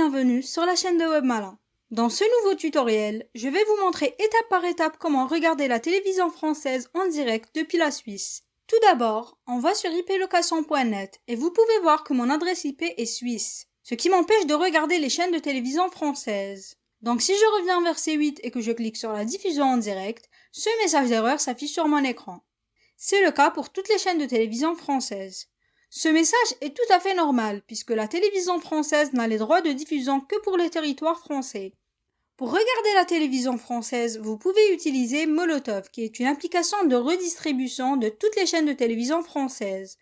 bienvenue sur la chaîne de Webmalin. Dans ce nouveau tutoriel, je vais vous montrer étape par étape comment regarder la télévision française en direct depuis la Suisse. Tout d'abord, on va sur iplocation.net et vous pouvez voir que mon adresse IP est suisse, ce qui m'empêche de regarder les chaînes de télévision françaises. Donc si je reviens vers C8 et que je clique sur la diffusion en direct, ce message d'erreur s'affiche sur mon écran. C'est le cas pour toutes les chaînes de télévision françaises. Ce message est tout à fait normal puisque la télévision française n'a les droits de diffusion que pour le territoire français. Pour regarder la télévision française, vous pouvez utiliser Molotov qui est une application de redistribution de toutes les chaînes de télévision françaises.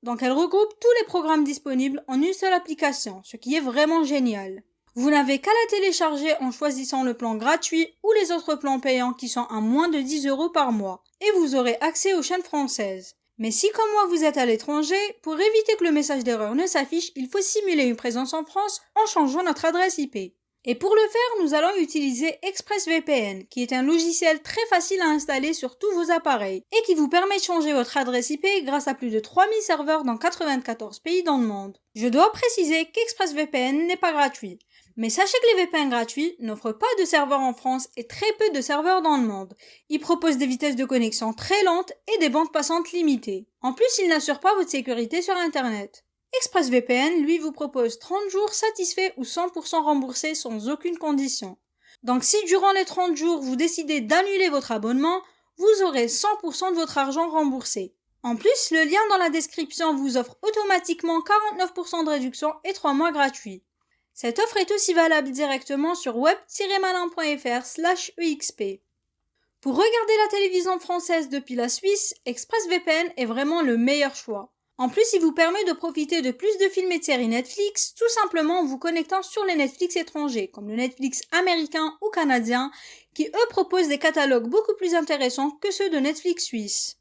Donc elle regroupe tous les programmes disponibles en une seule application, ce qui est vraiment génial. Vous n'avez qu'à la télécharger en choisissant le plan gratuit ou les autres plans payants qui sont à moins de 10 € par mois et vous aurez accès aux chaînes françaises. Mais si comme moi vous êtes à l'étranger, pour éviter que le message d'erreur ne s'affiche, il faut simuler une présence en France en changeant notre adresse IP. Et pour le faire, nous allons utiliser ExpressVPN, qui est un logiciel très facile à installer sur tous vos appareils et qui vous permet de changer votre adresse IP grâce à plus de 3000 serveurs dans 94 pays dans le monde. Je dois préciser qu'ExpressVPN n'est pas gratuit. Mais sachez que les VPN gratuits n'offrent pas de serveurs en France et très peu de serveurs dans le monde. Ils proposent des vitesses de connexion très lentes et des bandes passantes limitées. En plus, ils n'assurent pas votre sécurité sur Internet. ExpressVPN, lui, vous propose 30 jours satisfaits ou 100% remboursés sans aucune condition. Donc si durant les 30 jours, vous décidez d'annuler votre abonnement, vous aurez 100% de votre argent remboursé. En plus, le lien dans la description vous offre automatiquement 49% de réduction et 3 mois gratuits. Cette offre est aussi valable directement sur web-malin.fr/exp. Pour regarder la télévision française depuis la Suisse, ExpressVPN est vraiment le meilleur choix. En plus, il vous permet de profiter de plus de films et de séries Netflix, tout simplement en vous connectant sur les Netflix étrangers, comme le Netflix américain ou canadien, qui eux proposent des catalogues beaucoup plus intéressants que ceux de Netflix suisse.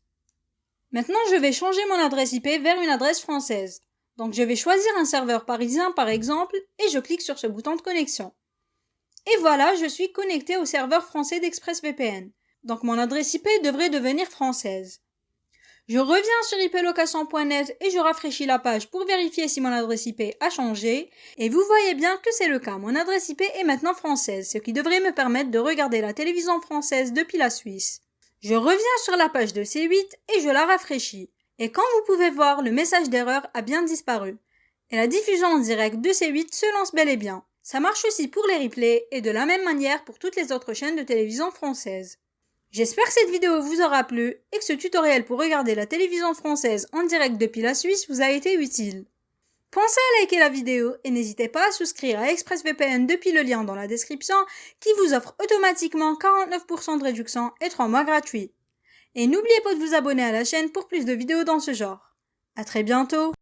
Maintenant, je vais changer mon adresse IP vers une adresse française. Donc je vais choisir un serveur parisien par exemple et je clique sur ce bouton de connexion. Et voilà, je suis connecté au serveur français d'ExpressVPN. Donc mon adresse IP devrait devenir française. Je reviens sur iplocation.net et je rafraîchis la page pour vérifier si mon adresse IP a changé. Et vous voyez bien que c'est le cas, mon adresse IP est maintenant française, ce qui devrait me permettre de regarder la télévision française depuis la Suisse. Je reviens sur la page de C8 et je la rafraîchis. Et comme vous pouvez voir, le message d'erreur a bien disparu. Et la diffusion en direct de C8 se lance bel et bien. Ça marche aussi pour les replays et de la même manière pour toutes les autres chaînes de télévision françaises. J'espère que cette vidéo vous aura plu et que ce tutoriel pour regarder la télévision française en direct depuis la Suisse vous a été utile. Pensez à liker la vidéo et n'hésitez pas à souscrire à ExpressVPN depuis le lien dans la description qui vous offre automatiquement 49% de réduction et 3 mois gratuits. Et n'oubliez pas de vous abonner à la chaîne pour plus de vidéos dans ce genre. À très bientôt!